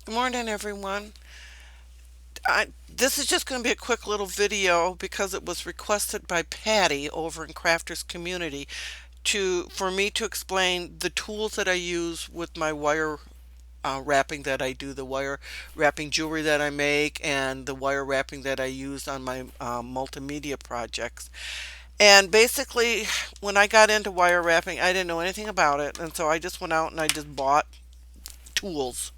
Good morning, everyone. This is just going to be a quick little video because it was requested by Patty over in Kraafters Kommunity for me to explain the tools that I use with my wire wrapping that I do, the wire wrapping jewelry that I make, and the wire wrapping that I use on my multimedia projects. And basically, when I got into wire wrapping, I didn't know anything about it, and so I just went out and I just bought tools.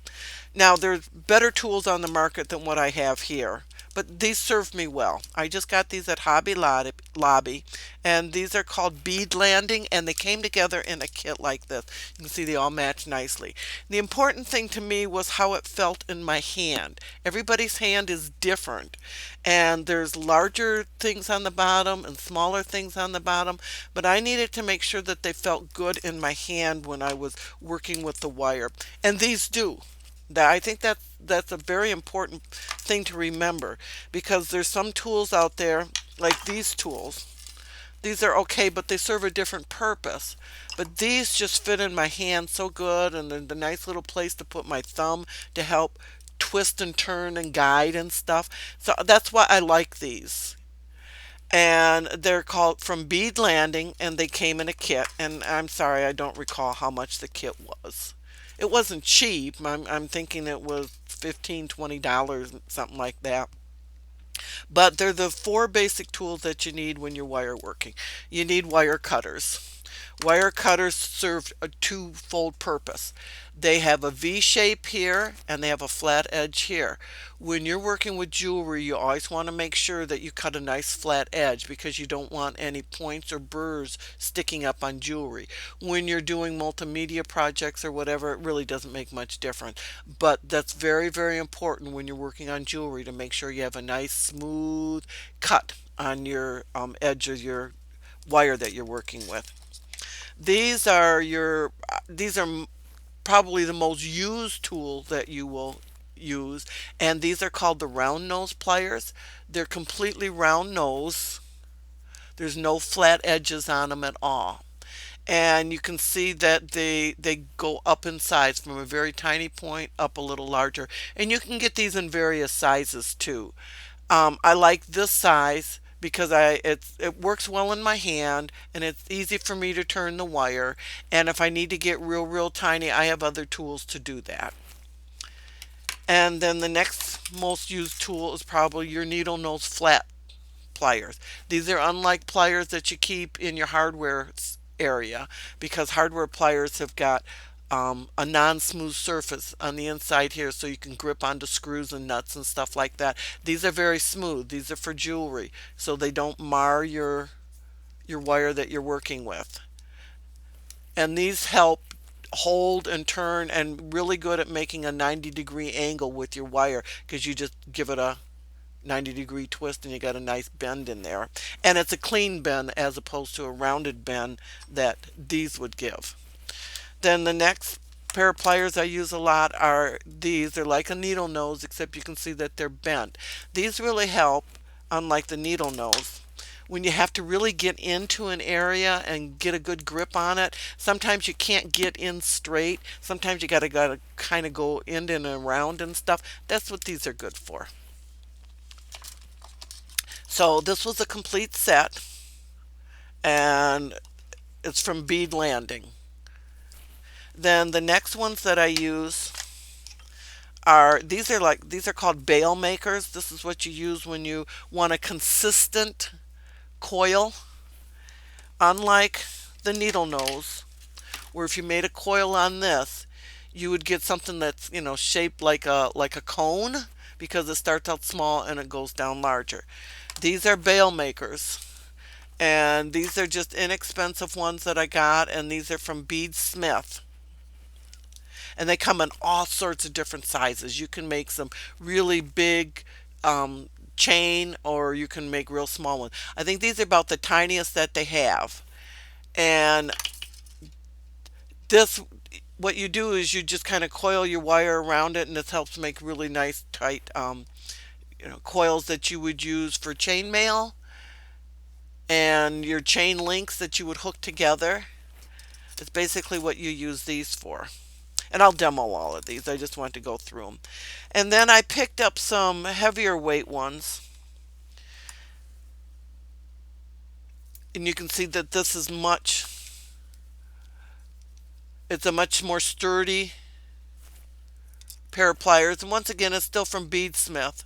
Now, there's better tools on the market than what I have here, but these serve me well. I just got these at Hobby Lobby, and these are called bead landing, and they came together in a kit like this. You can see they all match nicely. The important thing to me was how it felt in my hand. Everybody's hand is different, and there's larger things on the bottom and smaller things on the bottom, but I needed to make sure that they felt good in my hand when I was working with the wire, and these do. I think that's a very important thing to remember because there's some tools out there like these tools. These are okay, but they serve a different purpose. But these just fit in my hand so good, and they're the nice little place to put my thumb to help twist and turn and guide and stuff. So that's why I like these. And they're called from Bead Landing, and they came in a kit. And I'm sorry, I don't recall how much the kit was. It wasn't cheap. I'm thinking it was $15, $20, something like that. But they're the four basic tools that you need when you're wire working. You need wire cutters. Wire cutters serve a twofold purpose. They have a V shape here and they have a flat edge here. When you're working with jewelry, you always want to make sure that you cut a nice flat edge because you don't want any points or burrs sticking up on jewelry. When you're doing multimedia projects or whatever, it really doesn't make much difference. But that's very, very important when you're working on jewelry to make sure you have a nice smooth cut on your edge of your wire that you're working with. These are probably the most used tool that you will use, and these are called the round nose pliers. They're completely round nose. There's no flat edges on them at all. And you can see that they go up in size from a very tiny point up a little larger. And you can get these in various sizes too. I like this size because it works well in my hand and it's easy for me to turn the wire. And if I need to get real tiny, I have other tools to do that. And then the next most used tool is probably your needle nose flat pliers. These are unlike pliers that you keep in your hardware area because hardware pliers have got a non-smooth surface on the inside here so you can grip onto screws and nuts and stuff like that. These are very smooth. These are for jewelry so they don't mar your wire that you're working with. And these help hold and turn and really good at making a 90-degree angle with your wire because you just give it a 90-degree twist and you got a nice bend in there. And it's a clean bend as opposed to a rounded bend that these would give. Then the next pair of pliers I use a lot are these. They're like a needle nose except you can see that they're bent. These really help, unlike the needle nose. When you have to really get into an area and get a good grip on it, sometimes you can't get in straight. Sometimes you gotta kind of go in and around and stuff. That's what these are good for. So this was a complete set, and it's from Bead Landing. Then the next ones that I use are these are called bail makers. This is what you use when you want a consistent coil, unlike the needle nose, where if you made a coil on this, you would get something that's, shaped like a cone because it starts out small and it goes down larger. These are bail makers. And these are just inexpensive ones that I got, and these are from Bead Smith. And they come in all sorts of different sizes. You can make some really big chain, or you can make real small ones. I think these are about the tiniest that they have. And this, what you do is you just kind of coil your wire around it, and this helps make really nice, tight, coils that you would use for chainmail and your chain links that you would hook together. It's basically what you use these for. And I'll demo all of these. I just want to go through them. And then I picked up some heavier weight ones. And you can see that this is it's a much more sturdy pair of pliers. And once again, it's still from Beadsmith,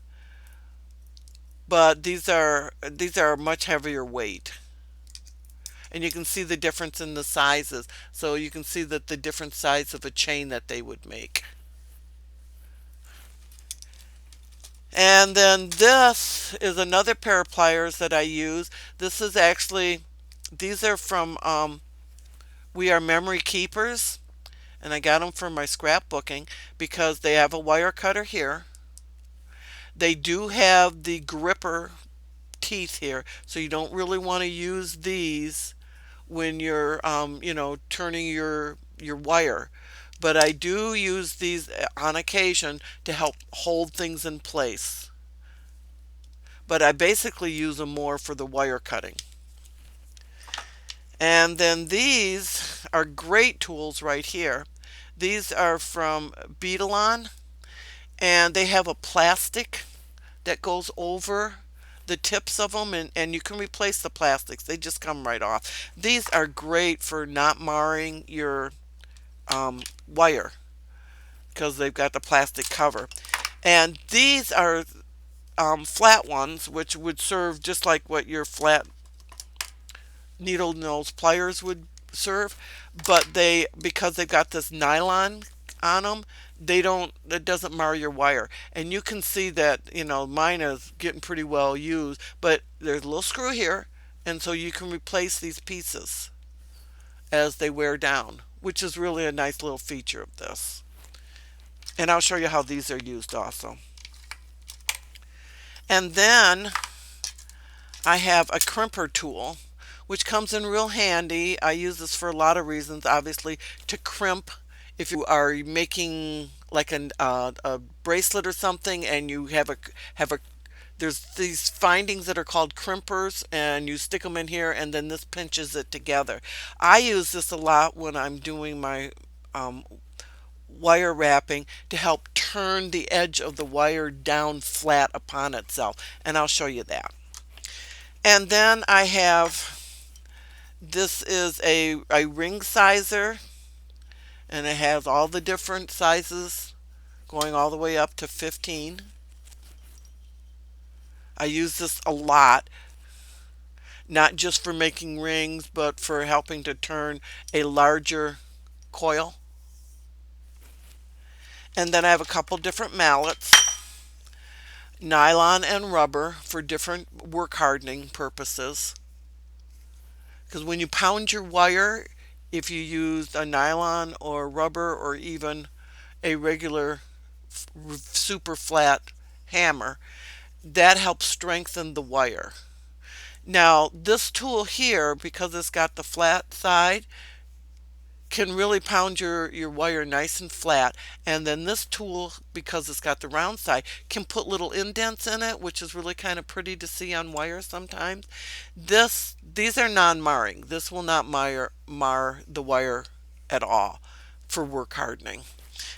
but these are much heavier weight. And you can see the difference in the sizes. So you can see that the different size of a chain that they would make. And then this is another pair of pliers that I use. This is actually, these are from We Are Memory Keepers. And I got them for my scrapbooking because they have a wire cutter here. They do have the gripper teeth here, so you don't really want to use these when you're turning your wire. But I do use these on occasion to help hold things in place. But I basically use them more for the wire cutting. And then these are great tools right here. These are from Beetlon, and they have a plastic that goes over the tips of them, and you can replace the plastics. They just come right off. These are great for not marring your wire because they've got the plastic cover. And these are flat ones, which would serve just like what your flat needle nose pliers would serve, but because they've got this nylon on them, it doesn't mar your wire. And you can see that, mine is getting pretty well used, but there's a little screw here, and so you can replace these pieces as they wear down, which is really a nice little feature of this. And I'll show you how these are used also. And then I have a crimper tool, which comes in real handy. I use this for a lot of reasons, obviously, to crimp. If you are making like a bracelet or something, and you have a there's these findings that are called crimpers, and you stick them in here, and then this pinches it together. I use this a lot when I'm doing my wire wrapping to help turn the edge of the wire down flat upon itself, and I'll show you that. And then I have, this is a ring sizer, and it has all the different sizes going all the way up to 15. I use this a lot, not just for making rings, but for helping to turn a larger coil. And then I have a couple different mallets, nylon and rubber, for different work hardening purposes. Because when you pound your wire, if you use a nylon or rubber or even a regular super flat hammer, that helps strengthen the wire. Now this tool here, because it's got the flat side, can really pound your wire nice and flat. And then this tool, because it's got the round side, can put little indents in it, which is really kind of pretty to see on wire sometimes. These are non-marring. This will not mar the wire at all for work hardening.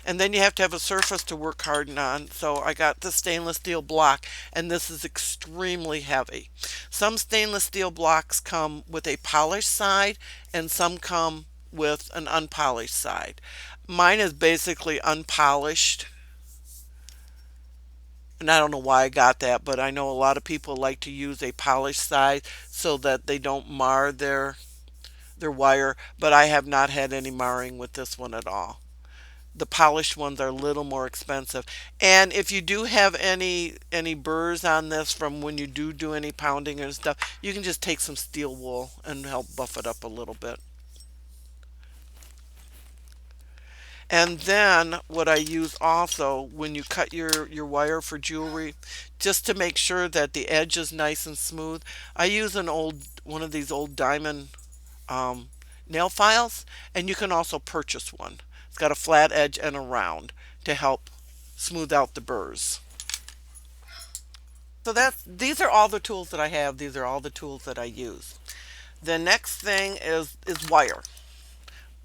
And then you have to have a surface to work harden on. So I got the stainless steel block, and this is extremely heavy. Some stainless steel blocks come with a polished side, and some come with an unpolished side. Mine is basically unpolished, and I don't know why I got that, but I know a lot of people like to use a polished side so that they don't mar their wire, but I have not had any marring with this one at all. The polished ones are a little more expensive. And if you do have any burrs on this from when you do any pounding and stuff, you can just take some steel wool and help buff it up a little bit. And then what I use also when you cut your wire for jewelry, just to make sure that the edge is nice and smooth, I use one of these old diamond nail files, and you can also purchase one. It's got a flat edge and a round to help smooth out the burrs. So these are all the tools that I have. These are all the tools that I use. The next thing is wire.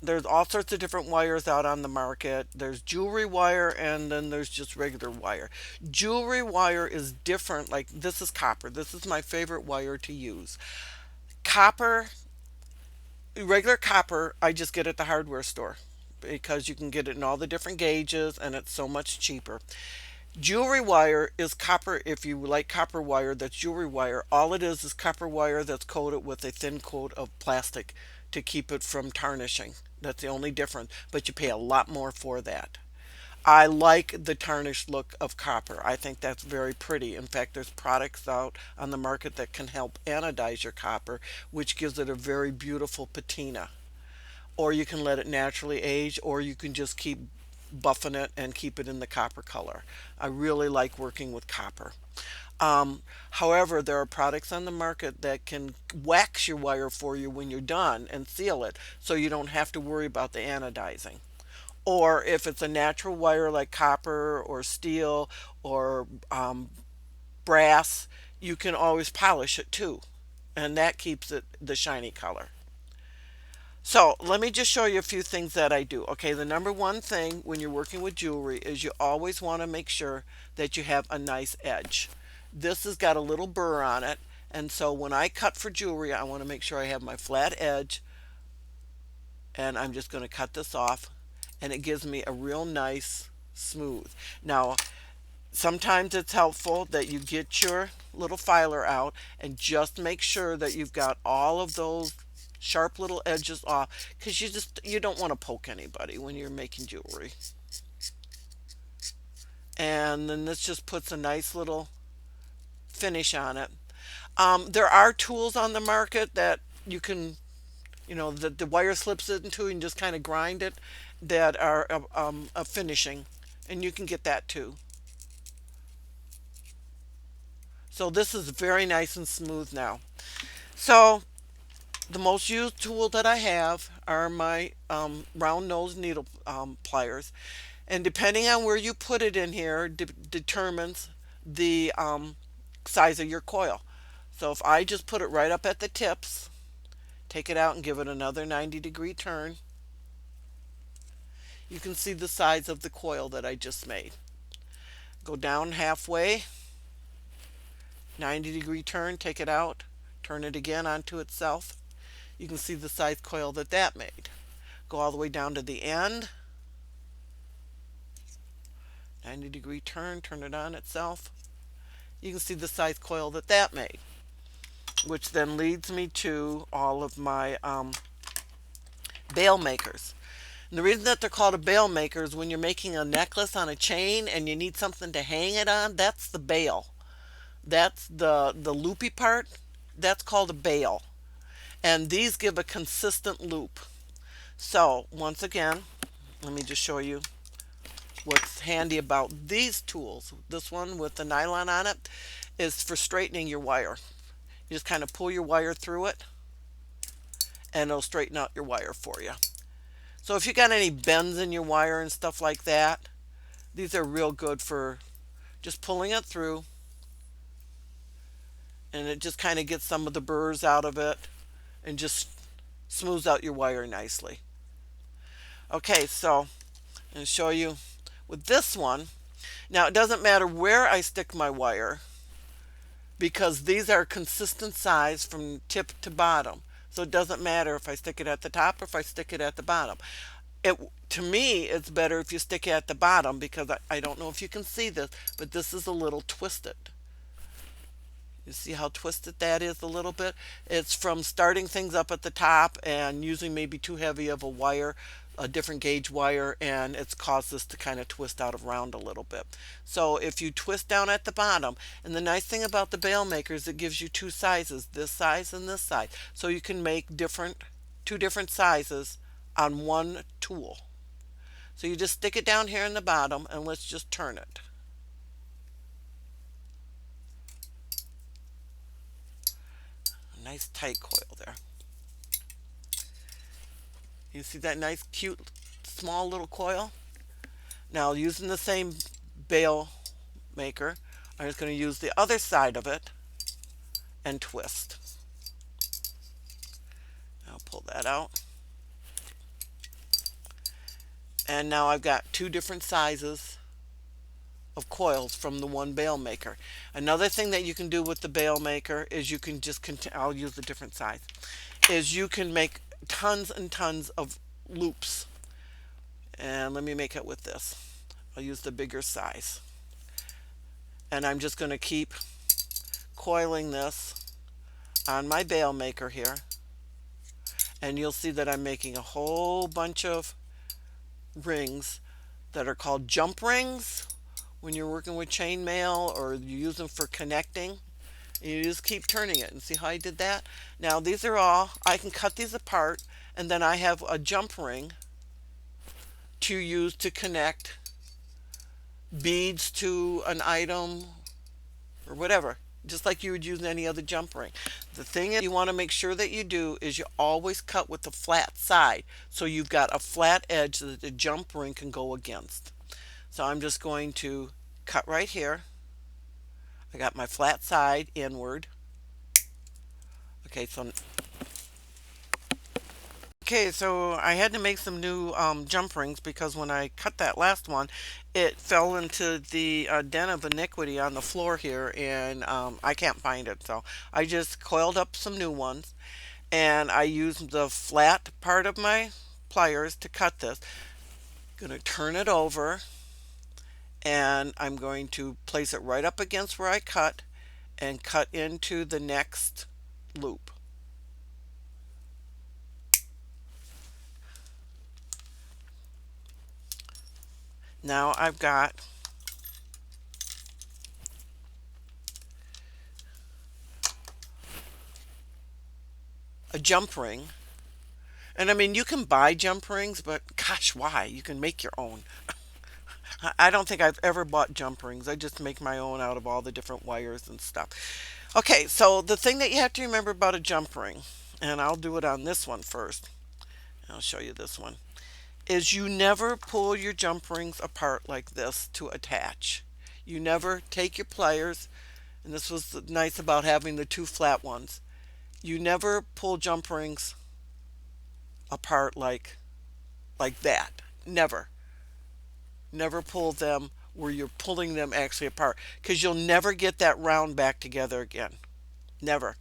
There's all sorts of different wires out on the market. There's jewelry wire and then there's just regular wire. Jewelry wire is different. Like this is copper. This is my favorite wire to use. Copper, regular copper, I just get at the hardware store because you can get it in all the different gauges and it's so much cheaper. Jewelry wire is copper. If you like copper wire, that's jewelry wire. All it is copper wire that's coated with a thin coat of plastic to keep it from tarnishing. That's the only difference, but you pay a lot more for that. I like the tarnished look of copper. I think that's very pretty. In fact, there's products out on the market that can help anodize your copper, which gives it a very beautiful patina. Or you can let it naturally age, or you can just keep buffing it and keep it in the copper color. I really like working with copper. However, there are products on the market that can wax your wire for you when you're done and seal it so you don't have to worry about the anodizing. Or if it's a natural wire like copper or steel or brass, you can always polish it too. And that keeps it the shiny color. So let me just show you a few things that I do. Okay, the number one thing when you're working with jewelry is you always want to make sure that you have a nice edge. This has got a little burr on it, and so when I cut for jewelry, I want to make sure I have my flat edge, and I'm just going to cut this off, and it gives me a real nice smooth. Now, sometimes it's helpful that you get your little filer out and just make sure that you've got all of those sharp little edges off because you don't want to poke anybody when you're making jewelry. And then this just puts a nice little finish on it. There are tools on the market that you can, the wire slips into and just kind of grind it that are a finishing, and you can get that too. So this is very nice and smooth now. So the most used tool that I have are my round nose needle pliers. And depending on where you put it in here determines the size of your coil. So if I just put it right up at the tips, take it out and give it another 90-degree turn, you can see the size of the coil that I just made. Go down halfway, 90-degree turn, take it out, turn it again onto itself. You can see the size coil that made. Go all the way down to the end, 90-degree turn, turn it on itself. You can see the size coil that made, which then leads me to all of my bail makers. And the reason that they're called a bail maker is when you're making a necklace on a chain and you need something to hang it on, that's the bail. That's the loopy part. That's called a bail. And these give a consistent loop. So once again, let me just show you what's handy about these tools. This one with the nylon on it is for straightening your wire. You just kind of pull your wire through it and it'll straighten out your wire for you. So if you got any bends in your wire and stuff like that, these are real good for just pulling it through, and it just kind of gets some of the burrs out of it and just smooths out your wire nicely. Okay, so I'm going to show you with this one. Now it doesn't matter where I stick my wire because these are consistent size from tip to bottom. So it doesn't matter if I stick it at the top or if I stick it at the bottom. To me, it's better if you stick it at the bottom because I don't know if you can see this, but this is a little twisted. You see how twisted that is a little bit? It's from starting things up at the top and using maybe too heavy of a wire, a different gauge wire, and it's caused this to kind of twist out around a little bit. So if you twist down at the bottom, and the nice thing about the bail maker is it gives you two sizes, this size and this size. So you can make two different sizes on one tool. So you just stick it down here in the bottom and let's just turn it. Nice tight coil there. You see that nice cute small little coil? Now using the same bail maker, I'm just going to use the other side of it and twist. I'll pull that out. And now I've got two different sizes of coils from the one bale maker. Another thing that you can do with the bale maker is you can just I'll use a different size, is you can make tons and tons of loops. And let me make it with this. I'll use the bigger size. And I'm just going to keep coiling this on my bale maker here. And you'll see that I'm making a whole bunch of rings that are called jump rings when you're working with chainmail, or you use them for connecting. And you just keep turning it, and see how I did that? Now these are all, I can cut these apart, and then I have a jump ring to use to connect beads to an item or whatever, just like you would use any other jump ring. The thing you want to make sure that you do is you always cut with the flat side, so you've got a flat edge that the jump ring can go against. So I'm just going to cut right here. I got my flat side inward. Okay, so I had to make some new jump rings because when I cut that last one, it fell into the den of iniquity on the floor here, and I can't find it. So I just coiled up some new ones, and I used the flat part of my pliers to cut this. Going to turn it over, and I'm going to place it right up against where I cut and cut into the next loop. Now I've got a jump ring. And I mean, you can buy jump rings, but gosh, why? You can make your own. I don't think I've ever bought jump rings. I just make my own out of all the different wires and stuff. Okay, so the thing that you have to remember about a jump ring, and I'll do it on this one first. I'll show you this one, is you never pull your jump rings apart like this to attach. You never take your pliers, and this was nice about having the two flat ones. You never pull jump rings apart like that. Never. Never pull them where you're pulling them actually apart, because you'll never get that round back together again. Never.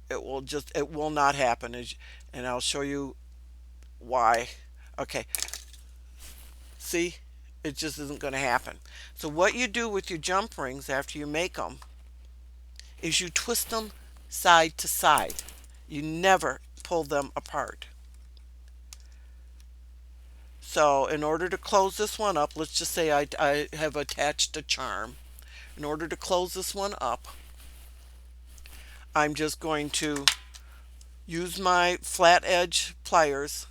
It will not happen. And I'll show you why. Okay. See? It just isn't going to happen. So what you do with your jump rings after you make them is you twist them side to side. You never pull them apart. So in order to close this one up, let's just say I have attached a charm. In order to close this one up, I'm just going to use my flat edge pliers,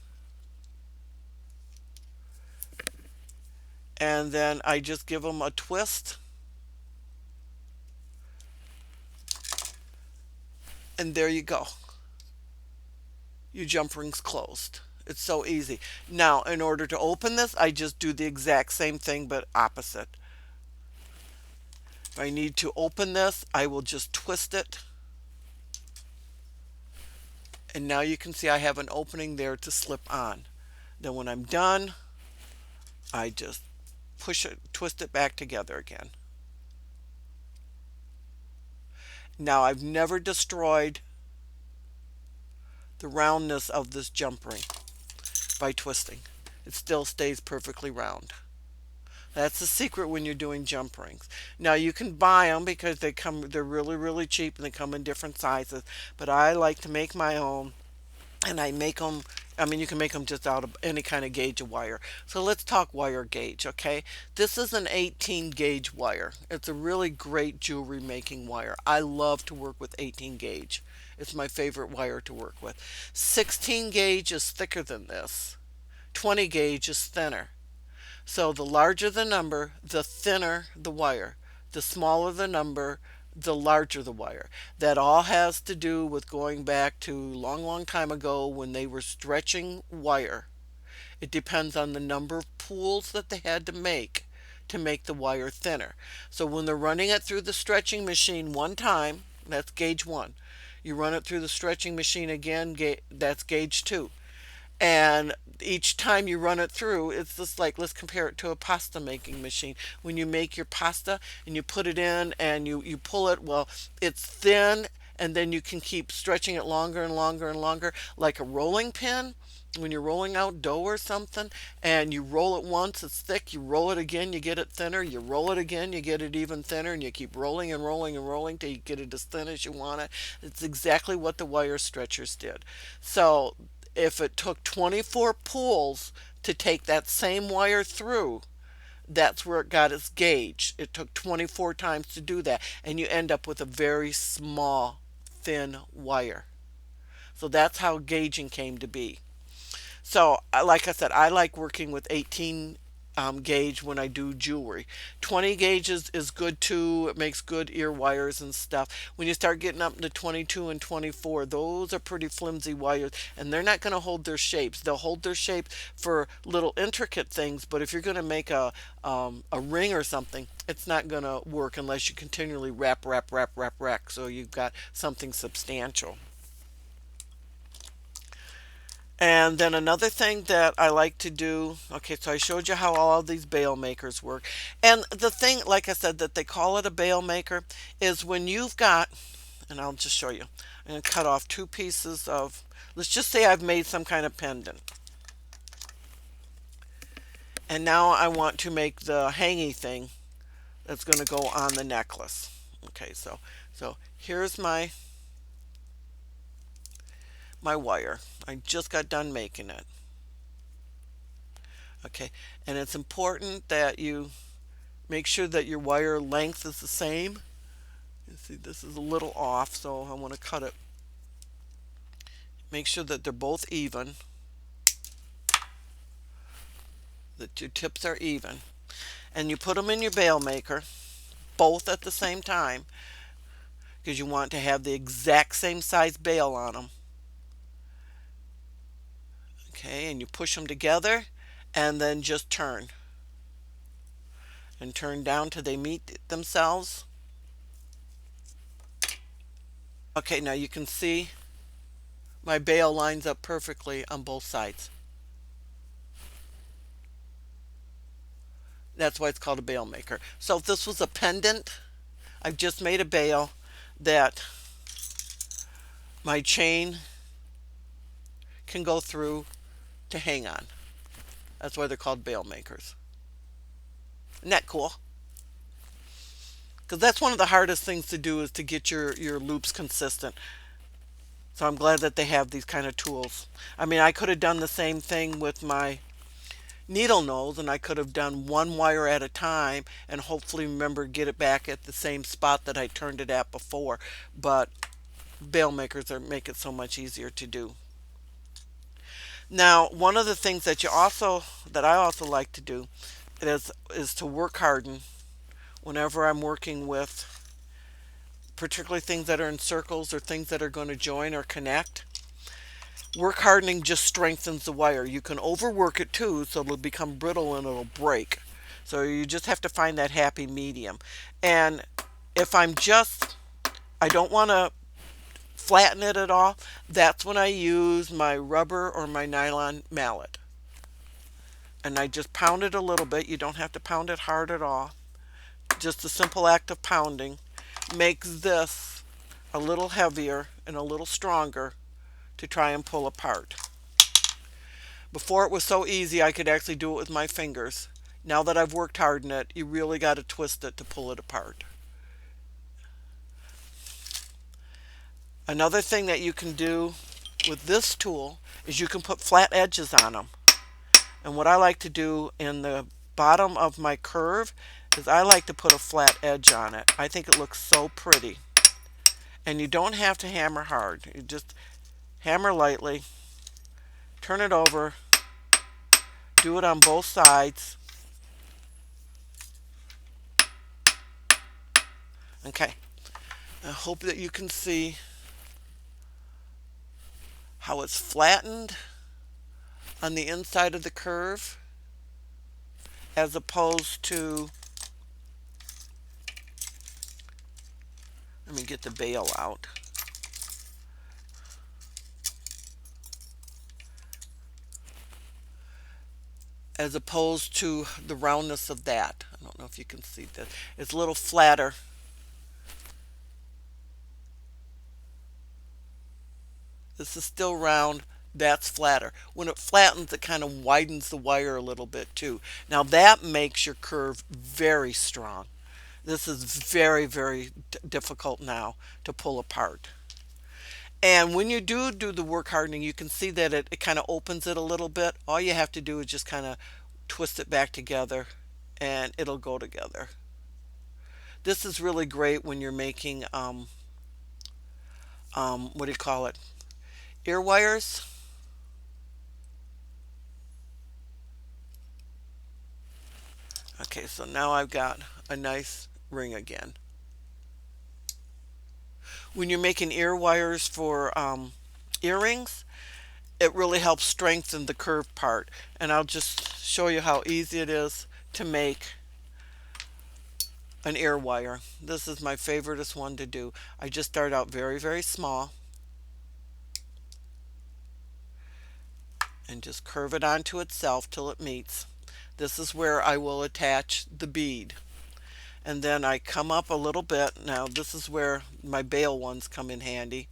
and then I just give them a twist, and there you go. Your jump ring's closed. It's so easy. Now, in order to open this, I just do the exact same thing but opposite. If I need to open this, I will just twist it. And now you can see I have an opening there to slip on. Then when I'm done, I just push it, twist it back together again. Now I've never destroyed the roundness of this jump ring by twisting. It still stays perfectly round. That's the secret when you're doing jump rings. Now you can buy them because they're really cheap, and they come in different sizes, but I like to make my own, and I make them, I mean, you can make them just out of any kind of gauge of wire. So let's talk wire gauge, okay? This is an 18 gauge wire. It's a really great jewelry making wire. I love to work with 18 gauge. It's my favorite wire to work with. 16 gauge is thicker than this. 20 gauge is thinner. So the larger the number, the thinner the wire. The smaller the number, the larger the wire. That all has to do with going back to long time ago when they were stretching wire. It depends on the number of pulls that they had to make the wire thinner. So when they're running it through the stretching machine one time, that's gauge 1. You run it through the stretching machine again, that's gauge 2. And each time you run it through, it's just like, let's compare it to a pasta making machine. When you make your pasta and you put it in and you pull it, well, it's thin, and then you can keep stretching it longer and longer and longer, like a rolling pin. When you're rolling out dough or something and you roll it once, it's thick, you roll it again, you get it thinner, you roll it again, you get it even thinner, and you keep rolling and rolling and rolling till you get it as thin as you want it. It's exactly what the wire stretchers did. So if it took 24 pulls to take that same wire through, that's where it got its gauge. It took 24 times to do that, and you end up with a very small, thin wire. So that's how gauging came to be. So, like I said, I like working with 18 gauge when I do jewelry. 20 gauges is good too. It makes good ear wires and stuff. When you start getting up to 22 and 24, those are pretty flimsy wires, and they're not going to hold their shapes. They'll hold their shape for little intricate things, but if you're going to make a ring or something, it's not going to work unless you continually wrap, wrap, wrap, wrap, wrap. So you've got something substantial. And then another thing that I like to do, okay, so I showed you how all of these bail makers work. And the thing, like I said, that they call it a bail maker is when you've got, and I'll just show you, I'm going to cut off two pieces of, let's just say I've made some kind of pendant. And now I want to make the hangy thing that's going to go on the necklace. Okay, so here's my wire. I just got done making it. Okay, and it's important that you make sure that your wire length is the same. You see, this is a little off, so I want to cut it. Make sure that they're both even, that your tips are even. And you put them in your bail maker, both at the same time, because you want to have the exact same size bail on them. Okay, and you push them together, and then just turn. And turn down till they meet themselves. Okay, now you can see my bail lines up perfectly on both sides. That's why it's called a bail maker. So if this was a pendant, I've just made a bail that my chain can go through to hang on. That's why they're called bail makers. Isn't that cool? Because that's one of the hardest things to do, is to get your loops consistent. So I'm glad that they have these kind of tools. I mean, I could have done the same thing with my needle nose, and I could have done one wire at a time and hopefully remember get it back at the same spot that I turned it at before. But bail makers make it so much easier to do. Now, one of the things that I also like to do is to work harden whenever I'm working with particularly things that are in circles or things that are going to join or connect. Work hardening just strengthens the wire. You can overwork it too, so it'll become brittle and it'll break. So you just have to find that happy medium. And if I don't want to flatten it at all, that's when I use my rubber or my nylon mallet. And I just pound it a little bit. You don't have to pound it hard at all. Just a simple act of pounding makes this a little heavier and a little stronger to try and pull apart. Before it was so easy I could actually do it with my fingers. Now that I've worked hard in it, you really got to twist it to pull it apart. Another thing that you can do with this tool is you can put flat edges on them. And what I like to do in the bottom of my curve is I like to put a flat edge on it. I think it looks so pretty. And you don't have to hammer hard. You just hammer lightly, turn it over, do it on both sides. Okay, I hope that you can see how it's flattened on the inside of the curve as opposed to, let me get the bail out. as opposed to the roundness of that. I don't know if you can see that. It's a little flatter. This is still round. That's flatter. When it flattens, it kind of widens the wire a little bit too. Now that makes your curve very strong. This is very, very difficult now to pull apart. And when you do the work hardening, you can see that it kind of opens it a little bit. All you have to do is just kind of twist it back together and it'll go together. This is really great when you're making, what do you call it? Ear wires. Okay, so now I've got a nice ring again. When you're making ear wires for earrings, it really helps strengthen the curved part. And I'll just show you how easy it is to make an ear wire. This is my favoriteest one to do. I just start out very, very small and just curve it onto itself till it meets. This is where I will attach the bead. And then I come up a little bit. Now this is where my bail ones come in handy.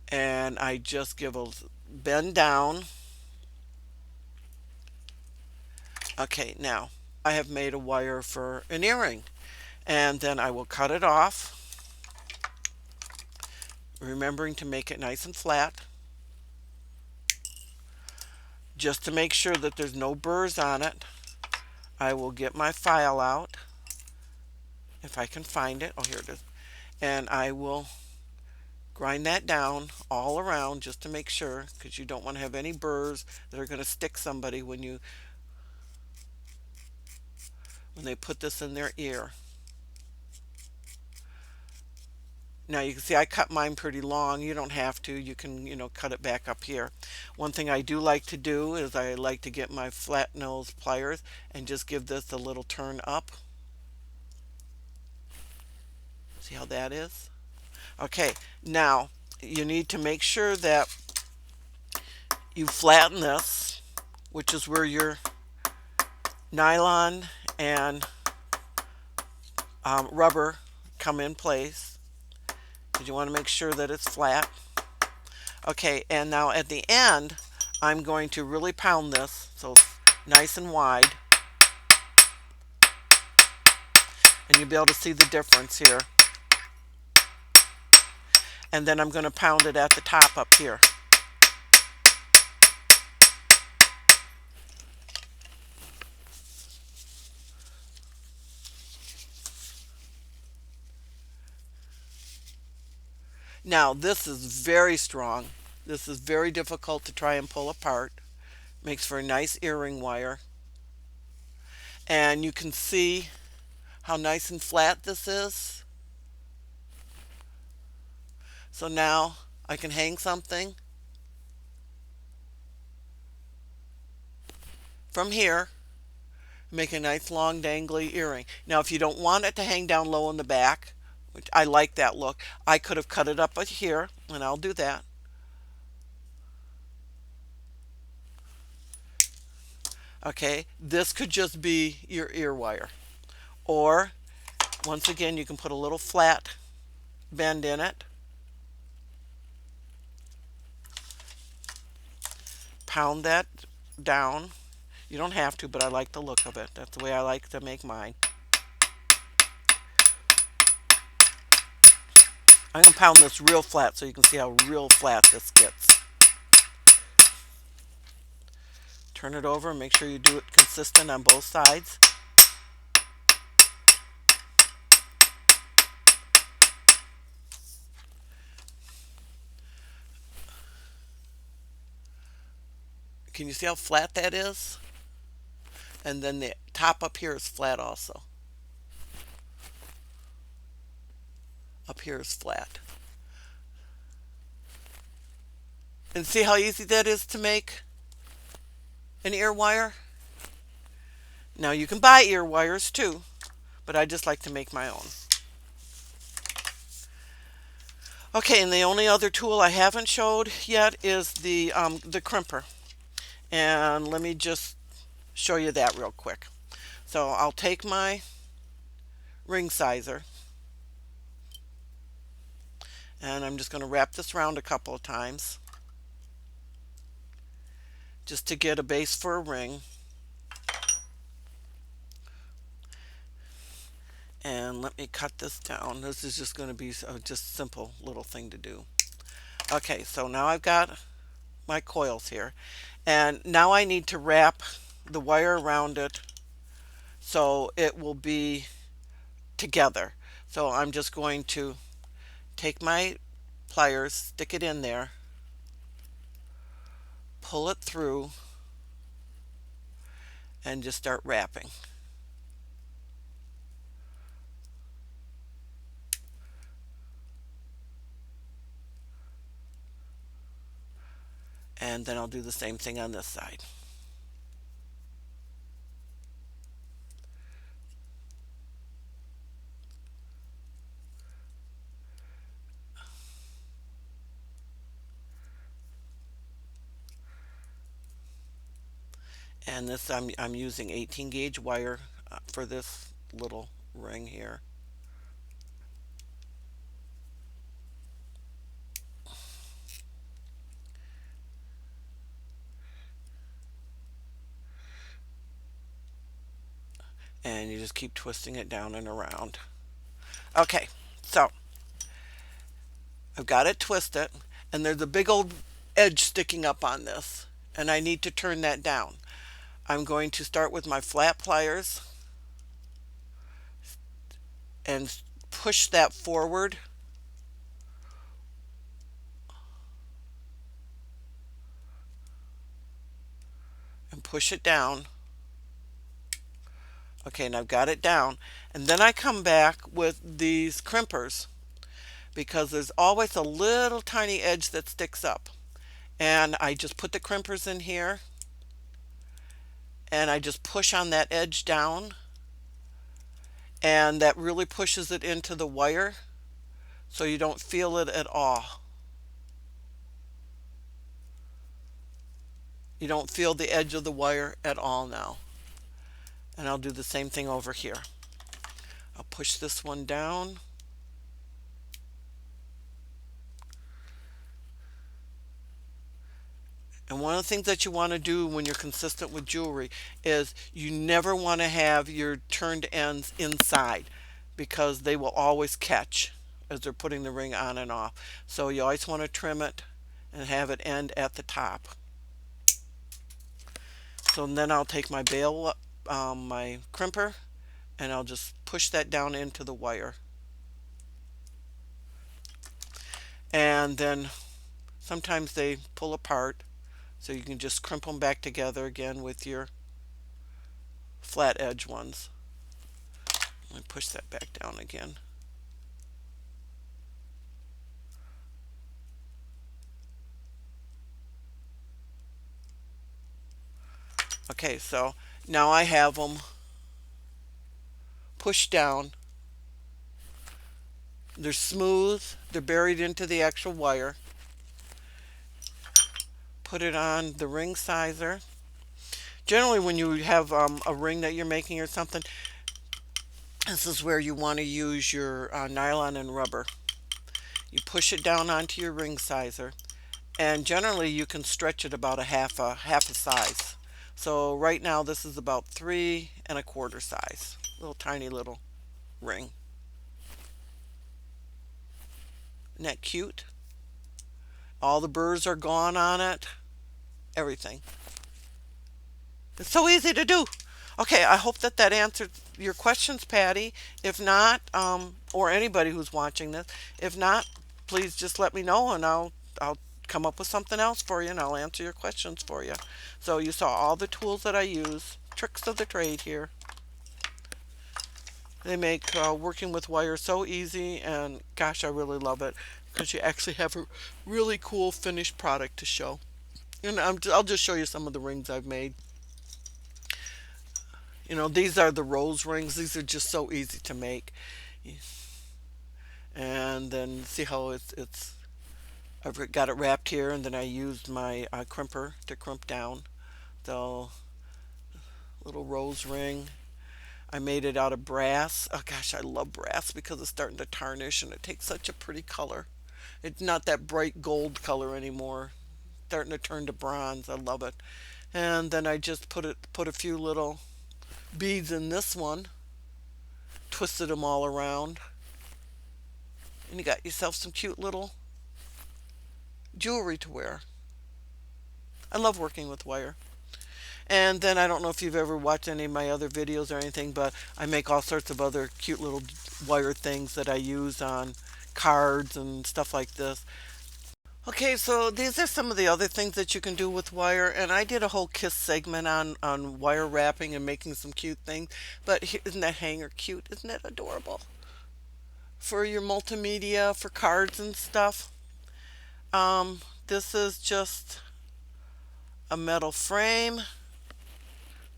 And I just give a bend down. Okay, now I have made a wire for an earring. And then I will cut it off, remembering to make it nice and flat, just to make sure that there's no burrs on it. I will get my file out, if I can find it. Oh, here it is. And I will grind that down all around just to make sure, because you don't want to have any burrs that are going to stick somebody when they put this in their ear. Now you can see I cut mine pretty long. You don't have to. You can, cut it back up here. One thing I do like to do is I like to get my flat nose pliers and just give this a little turn up. See how that is? Okay, now you need to make sure that you flatten this, which is where your nylon and rubber come in place, because you want to make sure that it's flat. Okay, and now at the end, I'm going to really pound this so it's nice and wide. And you'll be able to see the difference here. And then I'm going to pound it at the top up here. Now this is very strong. This is very difficult to try and pull apart. Makes for a nice earring wire. And you can see how nice and flat this is. So now I can hang something from here, make a nice long dangly earring. Now if you don't want it to hang down low in the back, which I like that look, I could have cut it up here, and I'll do that. Okay, this could just be your ear wire. Or, once again, you can put a little flat bend in it. Pound that down. You don't have to, but I like the look of it. That's the way I like to make mine. I'm going to pound this real flat so you can see how real flat this gets. Turn it over and make sure you do it consistent on both sides. Can you see how flat that is? And then the top up here is flat also. Up here is flat. And see how easy that is to make an ear wire? Now you can buy ear wires too, but I just like to make my own. Okay, and the only other tool I haven't showed yet is the crimper. And let me just show you that real quick. So I'll take my ring sizer and I'm just going to wrap this around a couple of times just to get a base for a ring. And let me cut this down. This is just going to be a just simple little thing to do. Okay, so now I've got my coils here. And now I need to wrap the wire around it so it will be together. So I'm just going to take my pliers, stick it in there, pull it through, and just start wrapping. And then I'll do the same thing on this side. And this I'm using 18 gauge wire for this little ring here. And you just keep twisting it down and around. Okay, so I've got it twisted, and there's a big old edge sticking up on this, and I need to turn that down. I'm going to start with my flat pliers and push that forward and push it down. Okay, and I've got it down. And then I come back with these crimpers because there's always a little tiny edge that sticks up. And I just put the crimpers in here and I just push on that edge down, and that really pushes it into the wire so you don't feel it at all. You don't feel the edge of the wire at all now. And I'll do the same thing over here. I'll push this one down. And one of the things that you want to do when you're consistent with jewelry is you never want to have your turned ends inside because they will always catch as they're putting the ring on and off. So you always want to trim it and have it end at the top. So then I'll take my bail, my crimper, and I'll just push that down into the wire. And then sometimes they pull apart, so you can just crimp them back together again with your flat edge ones. Let me push that back down again. Okay, so now I have them pushed down. They're smooth, they're buried into the actual wire. Put it on the ring sizer. Generally when you have a ring that you're making or something, this is where you want to use your nylon and rubber. You push it down onto your ring sizer, and generally you can stretch it about a half a size. So right now this is about 3¼ size. Little tiny little ring. Isn't that cute? All the burrs are gone on it. Everything. It's so easy to do. Okay, I hope that that answered your questions, Patty. If not, or anybody who's watching this, if not, please just let me know and I'll come up with something else for you and I'll answer your questions for you. So you saw all the tools that I use, tricks of the trade here. They make working with wire so easy, and gosh, I really love it because you actually have a really cool finished product to show. And I'll just show you some of the rings I've made. You know, these are the rose rings. These are just so easy to make. And then see how I've got it wrapped here, and then I used my crimper to crimp down the little rose ring. I made it out of brass. Oh gosh, I love brass because it's starting to tarnish and it takes such a pretty color. It's not that bright gold color anymore. Starting to turn to bronze. I love it. And then I just put a few little beads in this one, twisted them all around, and you got yourself some cute little jewelry to wear. I love working with wire. And then I don't know if you've ever watched any of my other videos or anything, but I make all sorts of other cute little wire things that I use on cards and stuff like this. Okay, so these are some of the other things that you can do with wire, and I did a whole kiss segment on wire wrapping and making some cute things. But isn't that hanger cute? Isn't it adorable? For your multimedia, for cards and stuff. This is just a metal frame.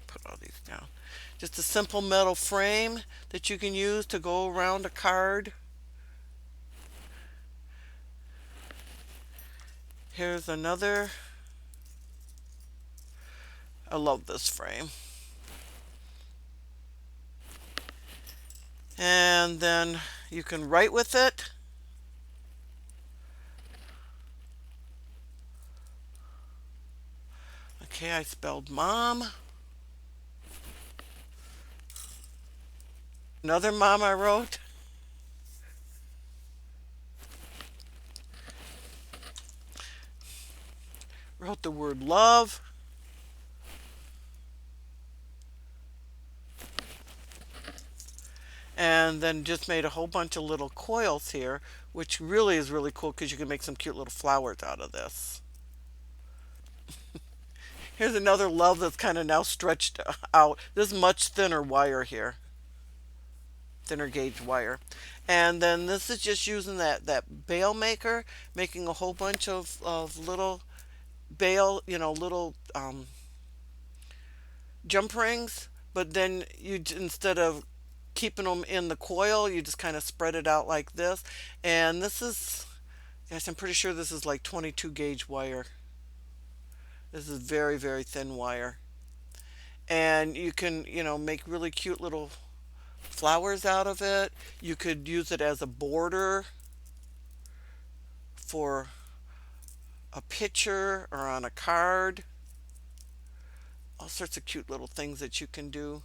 Put all these down. Just a simple metal frame that you can use to go around a card. Here's another. I love this frame. And then you can write with it. Okay, I spelled mom. Another mom I wrote. Wrote the word love. And then just made a whole bunch of little coils here, which really is really cool because you can make some cute little flowers out of this. Here's another love that's kind of now stretched out. This is much thinner wire here, thinner gauge wire. And then this is just using that bail maker, making a whole bunch of little bail, little jump rings. But then instead of keeping them in the coil, you just kind of spread it out like this. And this is, yes, I'm pretty sure this is like 22 gauge wire. This is very, very thin wire. And you can, make really cute little flowers out of it. You could use it as a border for a picture or on a card. All sorts of cute little things that you can do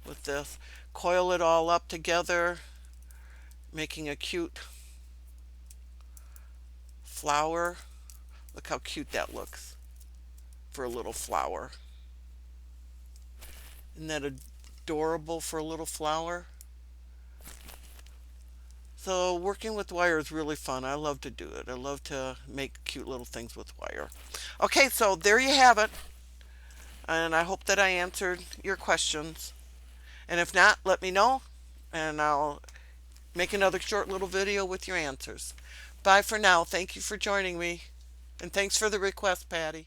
with this. Coil it all up together, making a cute flower. Look how cute that looks for a little flower. Isn't that adorable for a little flower? So working with wire is really fun. I love to do it. I love to make cute little things with wire. Okay, so there you have it. And I hope that I answered your questions. And if not, let me know, and I'll make another short little video with your answers. Bye for now. Thank you for joining me. And thanks for the request, Patty.